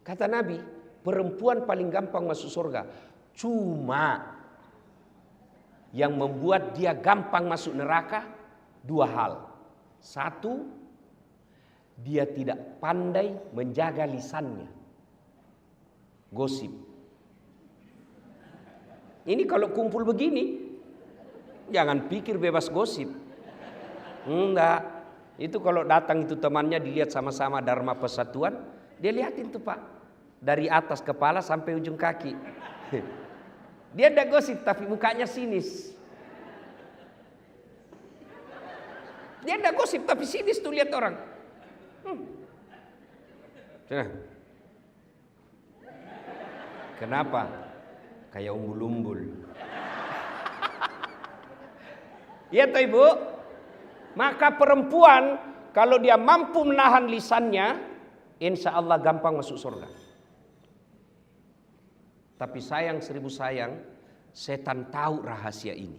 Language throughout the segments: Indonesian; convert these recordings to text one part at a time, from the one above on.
Kata Nabi, perempuan paling gampang masuk surga. Cuma yang membuat dia gampang masuk neraka dua hal. Satu, dia tidak pandai menjaga lisannya. Gosip. Ini kalau kumpul begini, jangan pikir bebas gosip. Enggak. Itu kalau datang itu temannya dilihat sama-sama Dharma Persatuan, dia lihatin tuh Pak. Dari atas kepala sampai ujung kaki. Dia tidak gosip tapi mukanya sinis. Dia tidak gosip tapi sinis tuh lihat orang. Kenapa? Kayak umbul-umbul. Iya toh Ibu? Maka perempuan kalau dia mampu menahan lisannya, insya Allah gampang masuk surga. Tapi sayang seribu sayang, setan tahu rahasia ini.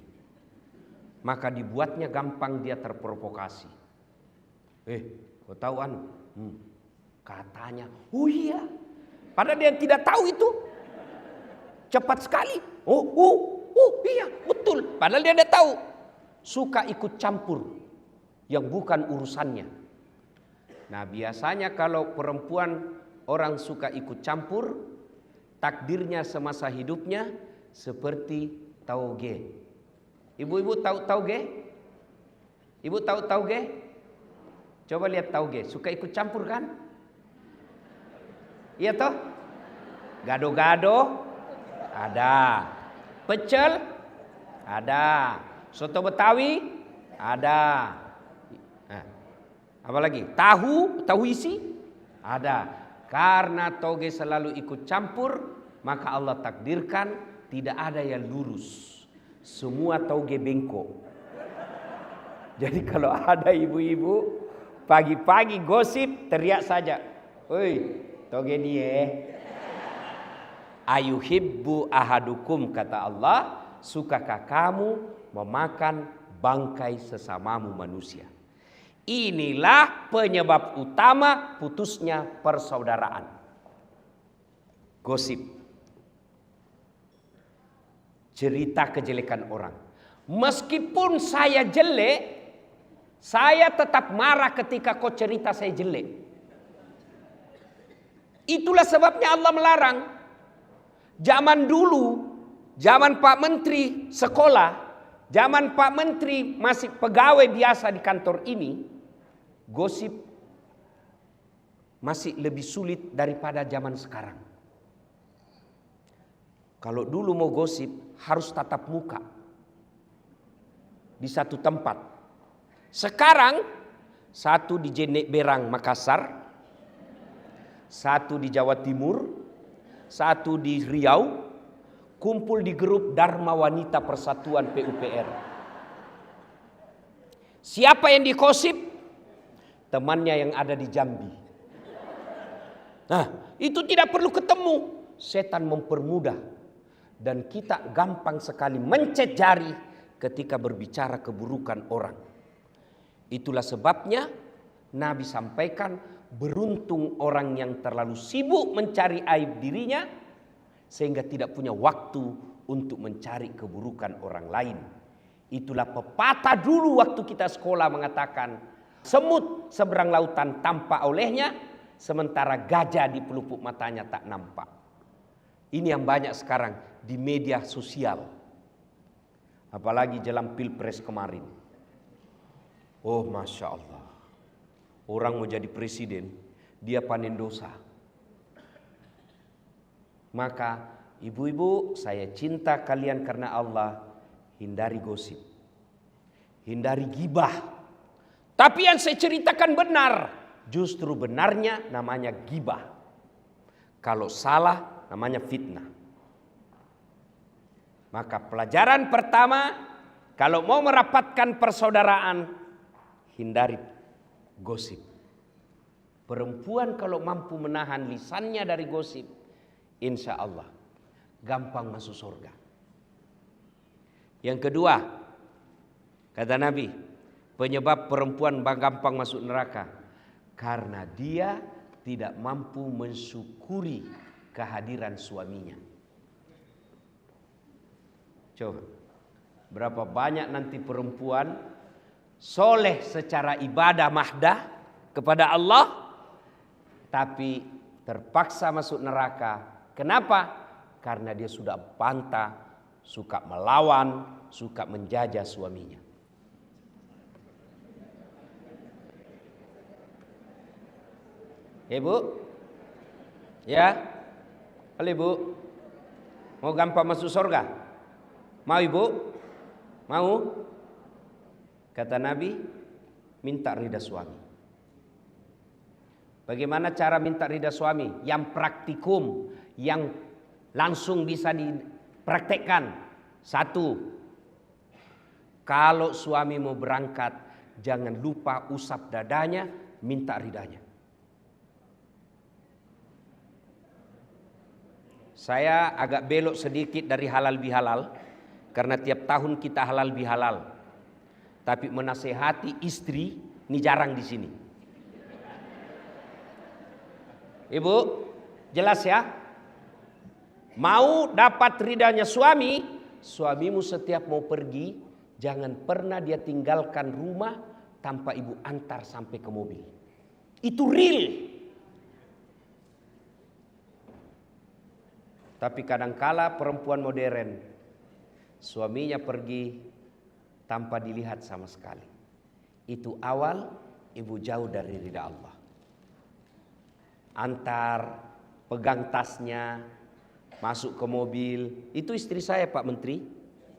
Maka dibuatnya gampang dia terprovokasi. Kau tahu anu? Katanya, oh iya. Padahal dia tidak tahu itu. Cepat sekali. Oh iya betul. Padahal dia tidak tahu. Suka ikut campur yang bukan urusannya. Nah biasanya kalau perempuan orang suka ikut campur, takdirnya semasa hidupnya seperti tauge. Ibu-ibu tahu tauge? Ibu tahu tauge? Coba lihat tauge. Suka ikut campur kan? Iya toh? Gado-gado ada. Pecel ada. Soto Betawi ada. Nah, apa lagi? Tahu isi ada. Karena toge selalu ikut campur, maka Allah takdirkan tidak ada yang lurus. Semua toge bengkok. Jadi kalau ada ibu-ibu pagi-pagi gosip teriak saja. Oi, toge dia. Ayuhibbu ahadukum kata Allah, sukakah kamu memakan bangkai sesamamu manusia? Inilah penyebab utama putusnya persaudaraan. Gosip. Cerita kejelekan orang. Meskipun saya jelek, saya tetap marah ketika kau cerita saya jelek. Itulah sebabnya Allah melarang. Zaman dulu, zaman Pak Menteri sekolah, zaman Pak Menteri masih pegawai biasa di kantor ini, gosip masih lebih sulit daripada zaman sekarang. Kalau dulu mau gosip harus tatap muka di satu tempat. Sekarang satu di Jenek Berang Makassar, satu di Jawa Timur, satu di Riau, kumpul di grup Dharma Wanita Persatuan PUPR. Siapa yang dikosip? Temannya yang ada di Jambi. Nah, itu tidak perlu ketemu. Setan mempermudah. Dan kita gampang sekali mencet jari ketika berbicara keburukan orang. Itulah sebabnya Nabi sampaikan, beruntung orang yang terlalu sibuk mencari aib dirinya sehingga tidak punya waktu untuk mencari keburukan orang lain. Itulah pepatah dulu waktu kita sekolah mengatakan, semut seberang lautan tampak olehnya, sementara gajah di pelupuk matanya tak nampak. Ini yang banyak sekarang di media sosial. Apalagi jelang Pilpres kemarin. Oh Masya Allah. Orang mau jadi presiden, dia panen dosa. Maka ibu-ibu, saya cinta kalian karena Allah, hindari gosip. Hindari gibah. Tapi yang saya ceritakan benar. Justru benarnya namanya gibah. Kalau salah namanya fitnah. Maka pelajaran pertama, kalau mau merapatkan persaudaraan, hindari gosip. Perempuan kalau mampu menahan lisannya dari gosip, insya Allah gampang masuk surga. Yang kedua, kata Nabi, penyebab perempuan gampang masuk neraka karena dia tidak mampu mensyukuri kehadiran suaminya. Coba, berapa banyak nanti perempuan soleh secara ibadah mahdah kepada Allah, tapi terpaksa masuk neraka. Kenapa? Karena dia sudah bantah, suka melawan, suka menjajah suaminya. Ya Ibu? Ya? Halo Ibu? Mau gampang masuk surga? Mau Ibu? Mau? Kata Nabi, minta ridha suami. Bagaimana cara minta ridha suami? Yang praktikum, yang langsung bisa dipraktekkan. Satu, kalau suami mau berangkat, jangan lupa usap dadanya, minta ridhanya. Saya agak belok sedikit dari halal bihalal, karena tiap tahun kita halal bihalal. Tapi menasehati istri, ini jarang di sini. Ibu, jelas ya? Mau dapat ridhanya suami, suamimu setiap mau pergi, jangan pernah dia tinggalkan rumah tanpa ibu antar sampai ke mobil. Itu real. Tapi kadangkala perempuan modern, suaminya pergi tanpa dilihat sama sekali. Itu awal ibu jauh dari ridha Allah. Antar, pegang tasnya, masuk ke mobil. Itu istri saya Pak Menteri.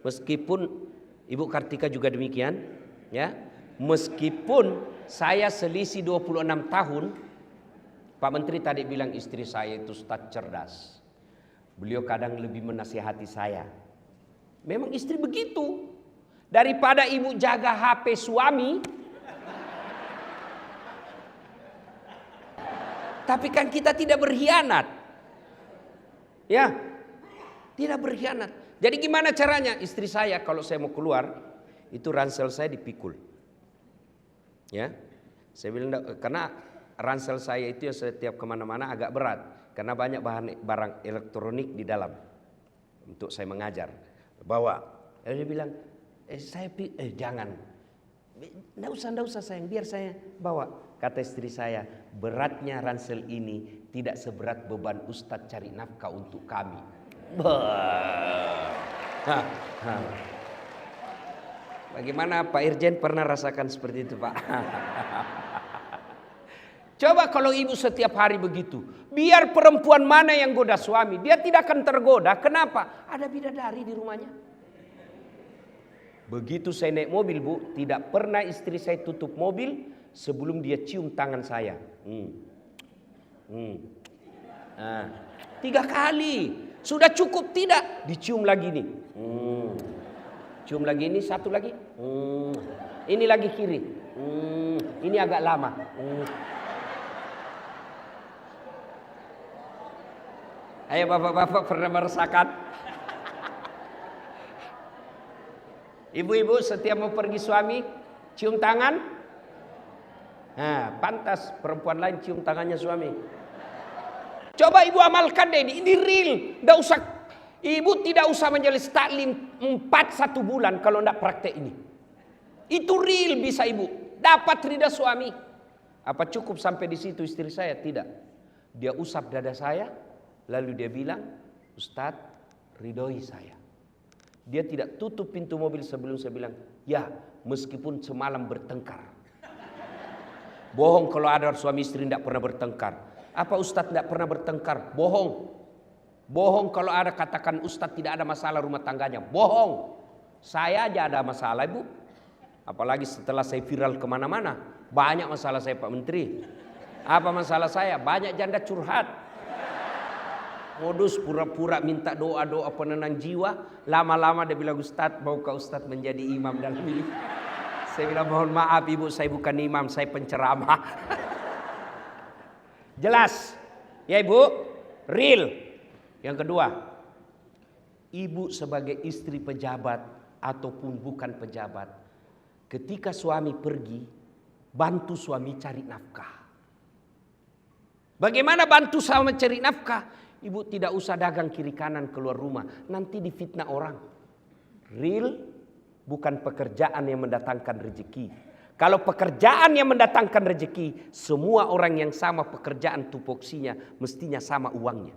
Meskipun Ibu Kartika juga demikian, ya. Meskipun saya selisih 26 tahun, Pak Menteri tadi bilang istri saya itu ustaz cerdas. Beliau kadang lebih menasihati saya. Memang istri begitu. Daripada ibu jaga HP suami, tapi kan kita tidak berkhianat. Ya, tidak berkhianat. Jadi gimana caranya? Istri saya kalau saya mau keluar, itu ransel saya dipikul. Ya, saya bilang karena ransel saya itu ya setiap kemana-mana agak berat. Karena banyak barang elektronik di dalam. Untuk saya mengajar. Bawa. Lalu dia bilang, jangan. Nggak usah sayang, biar saya bawa. Kata istri saya, beratnya ransel ini tidak seberat beban Ustadz cari nafkah untuk kami. Bagaimana Pak Irjen pernah rasakan seperti itu Pak? Coba kalau ibu setiap hari begitu, biar perempuan mana yang goda suami, dia tidak akan tergoda. Kenapa? Ada bidadari di rumahnya. Begitu saya naik mobil Bu, tidak pernah istri saya tutup mobil sebelum dia cium tangan saya. 3 kali. Sudah cukup tidak? Dicium lagi nih. Cium lagi ini, satu lagi. Ini lagi kiri. Ini agak lama. Ayo bapak-bapak pernah merasakan? Ibu-ibu setiap mau pergi suami, cium tangan. Nah, pantas perempuan lain cium tangannya suami. Coba ibu amalkan deh, ini real. Nggak usah, ibu tidak usah menjelis taklim 1 bulan kalau nggak praktek ini. Itu real bisa ibu. Dapat ridha suami. Apa cukup sampai di situ istri saya? Tidak. Dia usap dada saya, lalu dia bilang, Ustadz ridhoi saya. Dia tidak tutup pintu mobil sebelum saya bilang, ya meskipun semalam bertengkar. Bohong kalau ada suami istri tidak pernah bertengkar. Apa Ustadz tidak pernah bertengkar? Bohong. Bohong kalau ada katakan Ustadz tidak ada masalah rumah tangganya. Bohong. Saya aja ada masalah Ibu. Apalagi setelah saya viral kemana-mana. Banyak masalah saya Pak Menteri. Apa masalah saya? Banyak janda curhat. Modus pura-pura minta doa-doa penenang jiwa. Lama-lama dia bilang Ustadz maukah Ustadz menjadi imam dalam ini? Saya bilang mohon maaf Ibu, saya bukan imam, saya penceramah. Jelas ya Ibu? Real. Yang kedua, ibu sebagai istri pejabat ataupun bukan pejabat, ketika suami pergi, bantu suami cari nafkah. Bagaimana bantu sama cari nafkah? Ibu tidak usah dagang kiri kanan keluar rumah, nanti difitnah orang. Real bukan pekerjaan yang mendatangkan rezeki. Kalau pekerjaan yang mendatangkan rezeki, semua orang yang sama pekerjaan tupoksinya mestinya sama uangnya.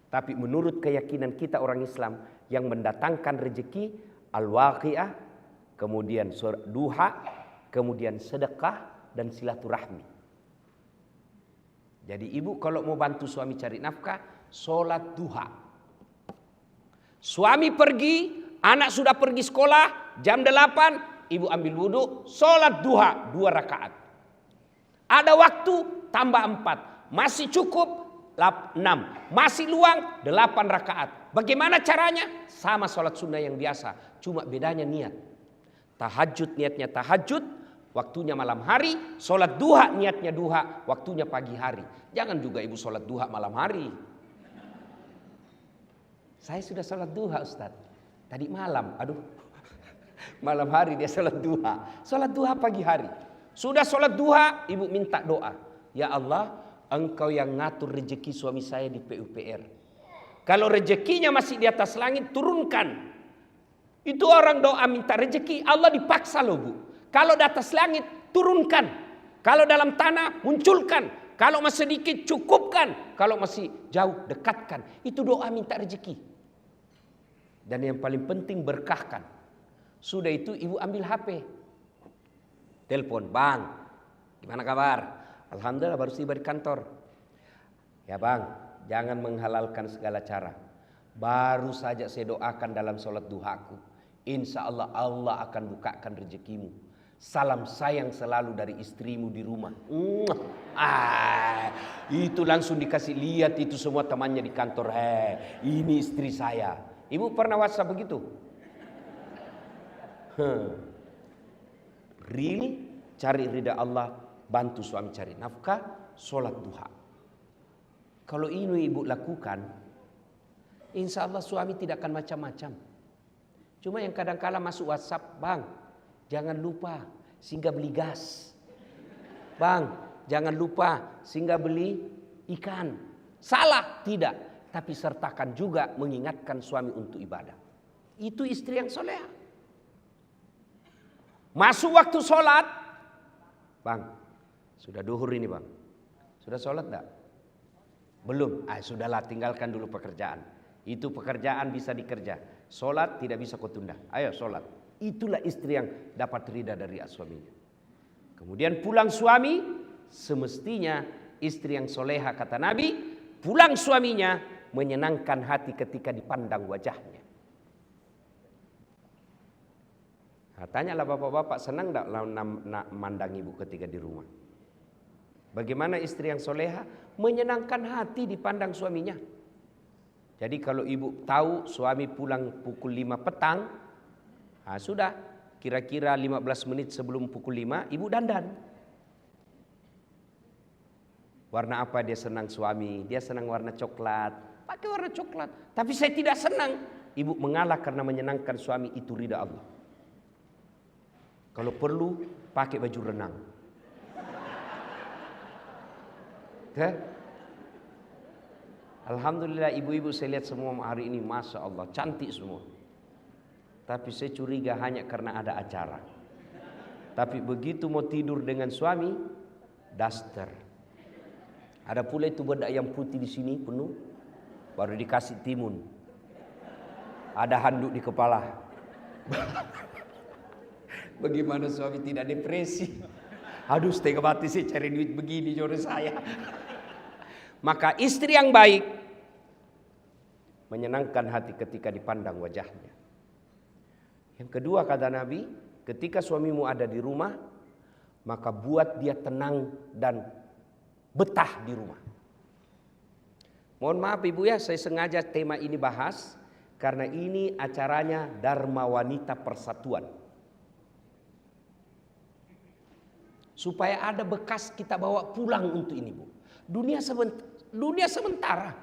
Tapi menurut keyakinan kita orang Islam, yang mendatangkan rezeki al-waqi'ah, kemudian duha, kemudian sedekah dan silaturahmi. Jadi ibu kalau mau bantu suami cari nafkah, sholat duha. Suami pergi, anak sudah pergi sekolah, jam 8, ibu ambil wudhu, sholat duha 2 rakaat. Ada waktu, tambah 4. Masih cukup, 6. Masih luang, 8 rakaat. Bagaimana caranya? Sama sholat sunnah yang biasa, cuma bedanya niat. Tahajud niatnya tahajud, waktunya malam hari. Sholat duha niatnya duha, waktunya pagi hari. Jangan juga ibu sholat duha malam hari. Saya sudah sholat duha Ustaz, tadi malam. Aduh, malam hari dia sholat duha. Sholat duha pagi hari. Sudah sholat duha, ibu minta doa. Ya Allah, Engkau yang ngatur rezeki suami saya di PUPR. Kalau rezekinya masih di atas langit, turunkan. Itu orang doa minta rezeki, Allah dipaksa loh bu. Kalau di atas langit, turunkan. Kalau dalam tanah, munculkan. Kalau masih sedikit, cukupkan. Kalau masih jauh, dekatkan. Itu doa minta rezeki. Dan yang paling penting, berkahkan. Sudah itu ibu ambil HP. Telepon, bang, gimana kabar? Alhamdulillah baru tiba di kantor. Ya bang, jangan menghalalkan segala cara. Baru saja saya doakan dalam sholat duhaku. Insya Allah Allah akan bukakan rezekimu. Salam sayang selalu dari istrimu di rumah. Itu langsung dikasih lihat itu semua temannya di kantor. Ini istri saya. Ibu pernah WhatsApp begitu? Real, cari ridha Allah, bantu suami cari nafkah, sholat duha. Kalau ini ibu lakukan, insya Allah suami tidak akan macam-macam. Cuma yang kadang-kala masuk WhatsApp, bang, jangan lupa singgah beli gas. Bang, jangan lupa singgah beli ikan. Salah? Tidak. Tapi sertakan juga mengingatkan suami untuk ibadah. Itu istri yang soleha. Masuk waktu sholat. Bang, sudah duhur ini bang. Sudah sholat enggak? Belum. Sudahlah, tinggalkan dulu pekerjaan. Itu pekerjaan bisa dikerja. Sholat tidak bisa kau tunda. Ayo sholat. Itulah istri yang dapat ridha dari suaminya. Kemudian pulang suami, semestinya istri yang soleha kata Nabi, pulang suaminya menyenangkan hati ketika dipandang wajahnya. Nah, tanyalah bapak-bapak, senang enggak mandang ibu ketika di rumah? Bagaimana istri yang soleha? Menyenangkan hati dipandang suaminya. Jadi kalau ibu tahu suami pulang pukul 5 petang, sudah kira-kira 15 menit sebelum pukul 5 ibu dandan. Warna apa dia senang suami? Dia senang warna coklat. Pakai warna coklat. Tapi saya tidak senang. Ibu mengalah karena menyenangkan suami, itu ridha Allah. Kalau perlu pakai baju renang. Alhamdulillah ibu-ibu saya lihat semua hari ini, Masya Allah, cantik semua. Tapi saya curiga hanya karena ada acara. Tapi begitu mau tidur dengan suami, daster. Ada pula itu bedak yang putih di sini penuh, baru dikasih timun. Ada handuk di kepala. Bagaimana suami tidak depresi? Aduh, setengah mati sih cari duit begini jodoh saya. Maka istri yang baik menyenangkan hati ketika dipandang wajahnya. Yang kedua kata Nabi, ketika suamimu ada di rumah, maka buat dia tenang dan betah di rumah. Mohon maaf ibu ya, saya sengaja tema ini bahas karena ini acaranya Dharma Wanita Persatuan. Supaya ada bekas kita bawa pulang untuk ini bu. Dunia sementara.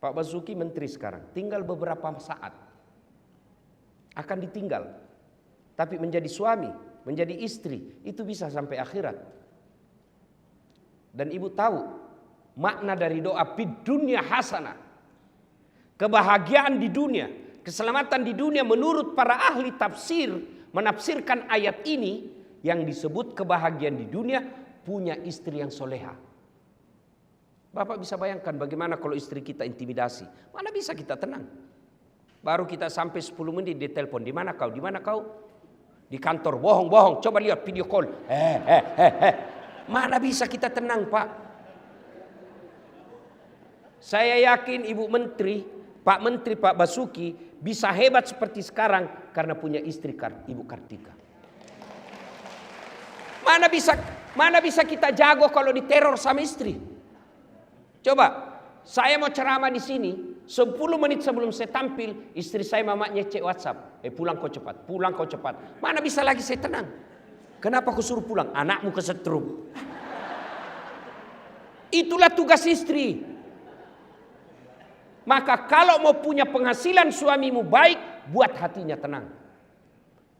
Pak Basuki menteri sekarang, tinggal beberapa saat. Akan ditinggal. Tapi menjadi suami, menjadi istri, itu bisa sampai akhirat. Dan ibu tahu makna dari doa fid dunya hasanah. Kebahagiaan di dunia, keselamatan di dunia menurut para ahli tafsir menafsirkan ayat ini yang disebut kebahagiaan di dunia punya istri yang soleha. Bapak bisa bayangkan bagaimana kalau istri kita intimidasi. Mana bisa kita tenang? Baru kita sampai 10 menit di telepon. Di mana kau? Di mana kau? Di kantor. Bohong. Coba lihat video call. Mana bisa kita tenang, Pak? Saya yakin Ibu Menteri, Pak Menteri, Pak Basuki bisa hebat seperti sekarang karena punya istri Ibu Kartika. Mana bisa kita jago kalau diteror sama istri? Coba, saya mau ceramah di sini, 10 menit sebelum saya tampil, istri saya mamanya cek WhatsApp. Pulang kau cepat. Mana bisa lagi saya tenang? Kenapa kau suruh pulang? Anakmu kesetrum. Itulah tugas istri. Maka kalau mau punya penghasilan suamimu baik, buat hatinya tenang.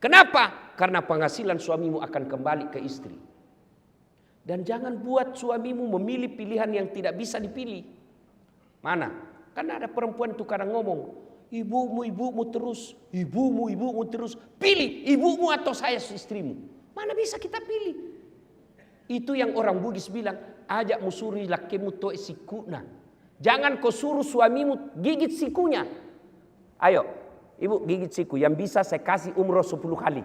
Kenapa? Karena penghasilan suamimu akan kembali ke istri. Dan jangan buat suamimu memilih pilihan yang tidak bisa dipilih. Mana? Karena ada perempuan itu kadang ngomong, ibumu terus, ibumu terus. Pilih ibumu atau saya istrimu. Mana bisa kita pilih? Itu yang orang Bugis bilang, ajak musuri lakimu to sikuna. Jangan kau suruh suamimu gigit sikunya. Ayo, ibu gigit siku. Yang bisa saya kasih umroh 10 kali.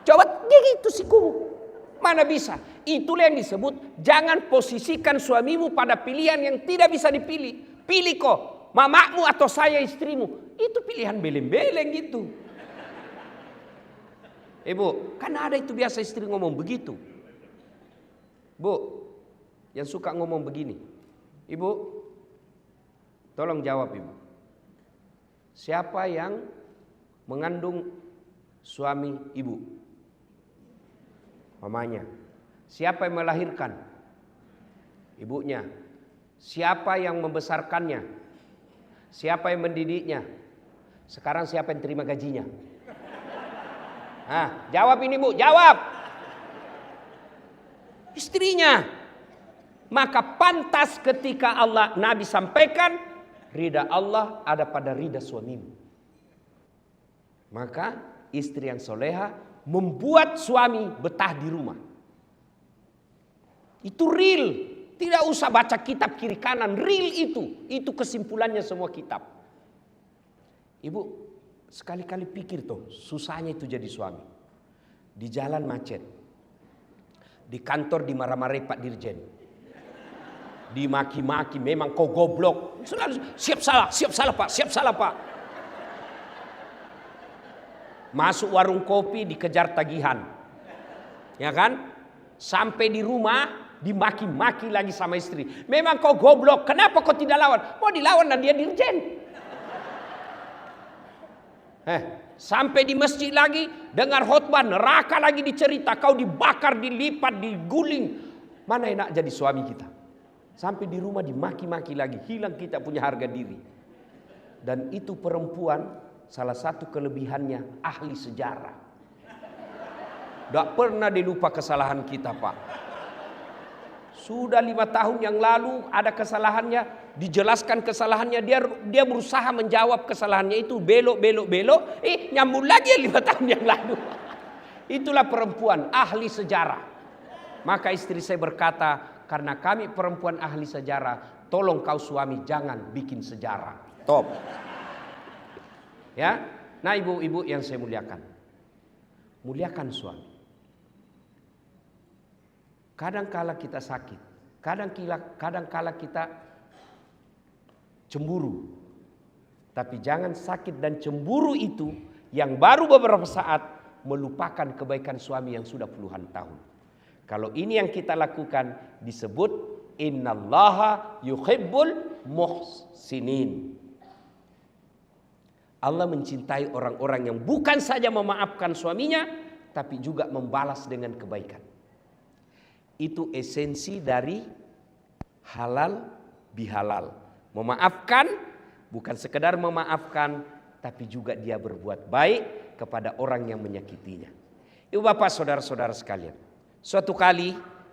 Coba gigit itu sikumu. Mana bisa? Itulah yang disebut jangan posisikan suamimu pada pilihan yang tidak bisa dipilih. Pilih kok, mamakmu atau saya istrimu. Itu pilihan beleng-beleng gitu. Ibu, kan ada itu biasa istri ngomong begitu. Bu, yang suka ngomong begini. Ibu, tolong jawab ibu. Siapa yang mengandung suami ibu? Mamanya. Siapa yang melahirkan? Ibunya. Siapa yang membesarkannya? Siapa yang mendidiknya? Sekarang siapa yang terima gajinya? Jawab ini bu, jawab. Istrinya. Maka pantas ketika Nabi sampaikan, ridha Allah ada pada ridha suamimu. Maka istri yang soleha membuat suami betah di rumah. Itu real. Tidak usah baca kitab kiri kanan. Real itu. Itu kesimpulannya semua kitab. Ibu, sekali-kali pikir tuh, susahnya itu jadi suami. Di jalan macet. Di kantor dimarah-marahi Pak Dirjen. Dimaki-maki, memang kau goblok. Selalu siap salah Pak. Masuk warung kopi dikejar tagihan. Ya kan? Sampai di rumah dimaki-maki lagi sama istri. Memang kau goblok, kenapa kau tidak lawan? Mau dilawan dan dia dirjen. Sampai di masjid lagi dengar khotbah, neraka lagi dicerita, kau dibakar, dilipat, diguling. Mana enak jadi suami kita? Sampai di rumah dimaki-maki lagi, hilang kita punya harga diri. Dan itu perempuan salah satu kelebihannya ahli sejarah. Tidak pernah dilupa kesalahan kita, Pak. Sudah 5 tahun yang lalu ada kesalahannya, dijelaskan kesalahannya, dia berusaha menjawab kesalahannya itu, belok, nyambung lagi 5 tahun yang lalu. Itulah perempuan ahli sejarah. Maka istri saya berkata, karena kami perempuan ahli sejarah, tolong kau suami jangan bikin sejarah. Top. Ya, nah ibu-ibu yang saya muliakan, muliakan suami. Kadang-kala kita sakit, kadang-kala kita cemburu. Tapi jangan sakit dan cemburu itu yang baru beberapa saat melupakan kebaikan suami yang sudah puluhan tahun. Kalau ini yang kita lakukan disebut innallaha yuhibbul muhsinin. Allah mencintai orang-orang yang bukan saja memaafkan suaminya, tapi juga membalas dengan kebaikan. Itu esensi dari halal bihalal. Memaafkan, bukan sekedar memaafkan, tapi juga dia berbuat baik kepada orang yang menyakitinya. Ibu bapak saudara-saudara sekalian, suatu kali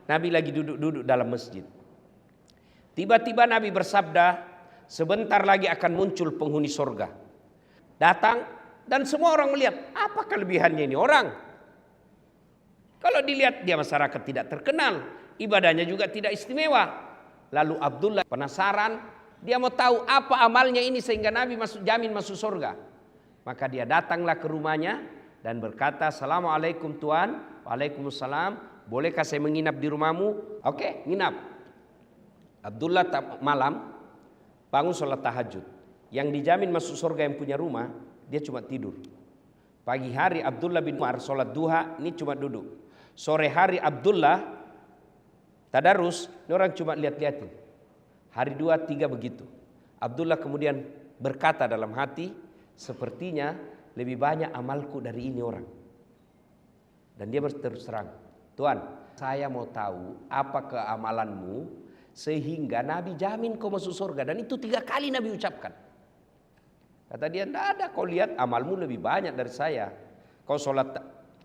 Nabi lagi duduk-duduk dalam masjid. Tiba-tiba Nabi bersabda, sebentar lagi akan muncul penghuni surga. Datang dan semua orang melihat, apa kelebihannya ini orang? Kalau dilihat dia masyarakat tidak terkenal, ibadahnya juga tidak istimewa. Lalu Abdullah penasaran, dia mau tahu apa amalnya ini sehingga Nabi jamin masuk surga. Maka dia datanglah ke rumahnya dan berkata, Assalamualaikum Tuan. Waalaikumsalam. Bolehkah saya menginap di rumahmu? Oke, nginap. Abdullah malam bangun sholat tahajud. Yang dijamin masuk surga yang punya rumah, dia cuma tidur. Pagi hari Abdullah bin Umar sholat duha, ini cuma duduk. Sore hari Abdullah tadarus, ini orang cuma lihat-lihatin. Hari 2, 3 begitu. Abdullah kemudian berkata dalam hati, sepertinya lebih banyak amalku dari ini orang. Dan dia terus terang, Tuan, saya mau tahu apa keamalanmu sehingga Nabi jamin kau masuk surga. Dan itu 3 kali Nabi ucapkan. Kata dia, tidak ada, kau lihat amalmu lebih banyak dari saya. Kau sholat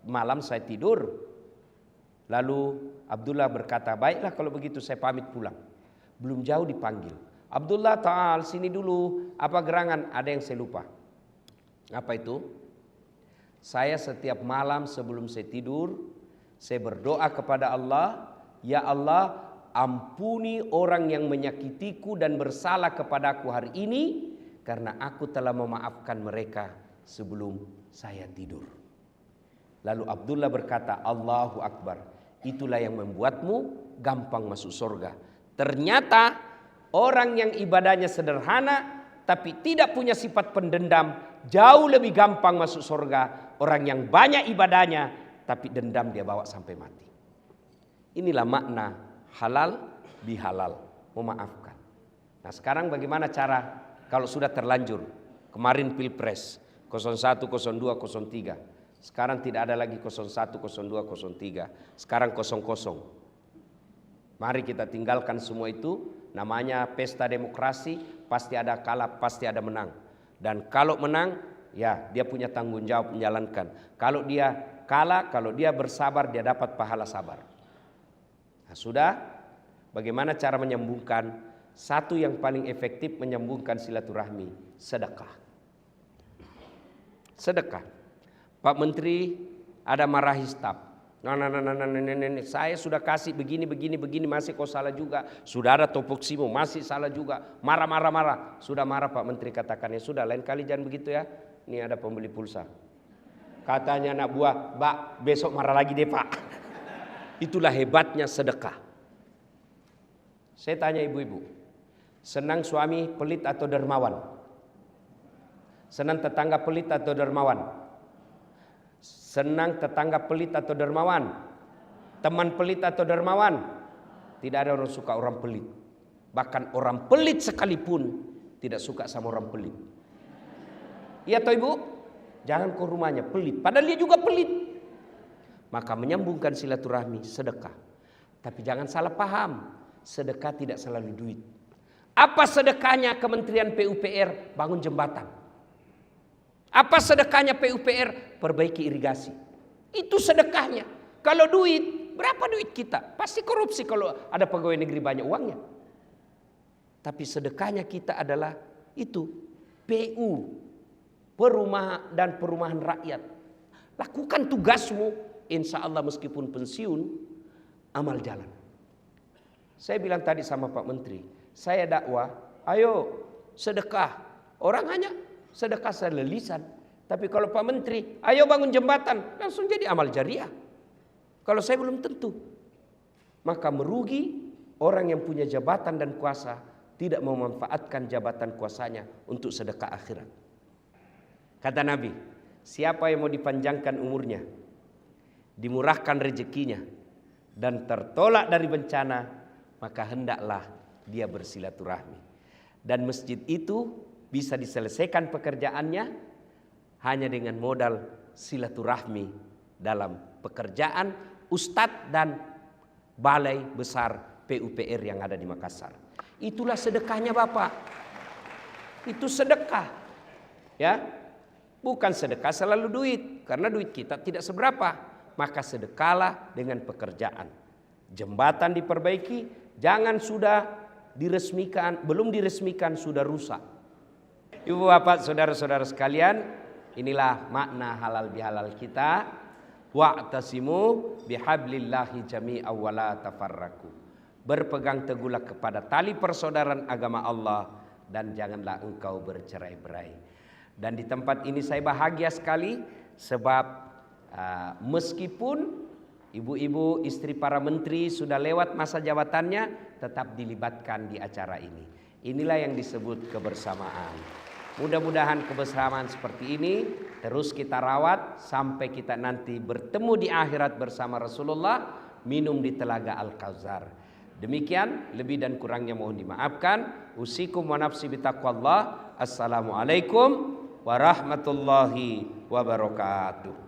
malam, saya tidur. Lalu Abdullah berkata, baiklah kalau begitu saya pamit pulang. Belum jauh dipanggil. Abdullah ta'al sini dulu. Apa gerangan? Ada yang saya lupa. Apa itu? Saya setiap malam sebelum saya tidur, saya berdoa kepada Allah, ya Allah, ampuni orang yang menyakitiku dan bersalah kepadaku hari ini, karena aku telah memaafkan mereka sebelum saya tidur. Lalu Abdullah berkata, Allahu Akbar. Itulah yang membuatmu gampang masuk surga. Ternyata orang yang ibadahnya sederhana tapi tidak punya sifat pendendam jauh lebih gampang masuk surga. Orang yang banyak ibadahnya tapi dendam dia bawa sampai mati. Inilah makna halal bihalal, memaafkan. Nah sekarang bagaimana cara kalau sudah terlanjur? Kemarin Pilpres 01, 02, 03. Sekarang tidak ada lagi 01, 02, 03. Sekarang 00. Mari kita tinggalkan semua itu. Namanya pesta demokrasi. Pasti ada kalah, pasti ada menang. Dan kalau menang, ya dia punya tanggung jawab menjalankan. Kalau dia kalah, kalau dia bersabar, dia dapat pahala sabar. Nah, sudah. Bagaimana cara menyambungkan? Satu yang paling efektif menyambungkan silaturahmi, sedekah. Sedekah. Pak Menteri ada marahi staf. Nah, saya sudah kasih begini, masih kau salah juga. Sudah ada topoksimu, masih salah juga. Marah. Sudah marah Pak Menteri katakan, ya sudah lain kali jangan begitu ya. Ini ada pembeli pulsa. Katanya anak buah, Mbak besok marah lagi deh Pak. Itulah hebatnya sedekah. Saya tanya ibu-ibu, senang suami pelit atau dermawan? Senang tetangga pelit atau dermawan? Senang tetangga pelit atau dermawan? Teman pelit atau dermawan? Tidak ada orang suka orang pelit. Bahkan orang pelit sekalipun tidak suka sama orang pelit. Iya toh ibu? Jangan ke rumahnya pelit. Padahal dia juga pelit. Maka menyambungkan silaturahmi sedekah. Tapi jangan salah paham. Sedekah tidak selalu duit. Apa sedekahnya Kementerian PUPR? Bangun jembatan. Apa sedekahnya PUPR? Perbaiki irigasi. Itu sedekahnya. Kalau duit, berapa duit kita? Pasti korupsi kalau ada pegawai negeri banyak uangnya. Tapi sedekahnya kita adalah itu. PU. Perumahan rakyat. Lakukan tugasmu. Insya Allah meskipun pensiun, amal jalan. Saya bilang tadi sama Pak Menteri, saya dakwah, ayo sedekah. Orang hanya sedekah selelisan. Tapi kalau Pak Menteri, ayo bangun jembatan, langsung jadi amal jariah. Kalau saya belum tentu. Maka merugi orang yang punya jabatan dan kuasa tidak memanfaatkan jabatan kuasanya untuk sedekah akhirat. Kata Nabi, siapa yang mau dipanjangkan umurnya, dimurahkan rezekinya, dan tertolak dari bencana, maka hendaklah dia bersilaturahmi. Dan masjid itu bisa diselesaikan pekerjaannya hanya dengan modal silaturahmi dalam pekerjaan ustadz dan balai besar PUPR yang ada di Makassar. Itulah sedekahnya Bapak. Itu sedekah. Ya. Bukan sedekah selalu duit, karena duit kita tidak seberapa. Maka sedekahlah dengan pekerjaan. Jembatan diperbaiki, jangan sudah diresmikan, belum diresmikan sudah rusak. Ibu bapak saudara-saudara sekalian, inilah makna halal bihalal kita. Wa'tasimu bihablillahi jami'an wa la tafarraqu. Berpegang teguhlah kepada tali persaudaraan agama Allah dan janganlah engkau bercerai-berai. Dan di tempat ini saya bahagia sekali sebab meskipun ibu-ibu istri para menteri sudah lewat masa jabatannya, tetap dilibatkan di acara ini. Inilah yang disebut kebersamaan. Mudah-mudahan kebersamaan seperti ini terus kita rawat sampai kita nanti bertemu di akhirat bersama Rasulullah, minum di telaga Al-Kautsar. Demikian, lebih dan kurangnya mohon dimaafkan. Usikum wa nafsi bitaqwallah. Assalamualaikum warahmatullahi wabarakatuh.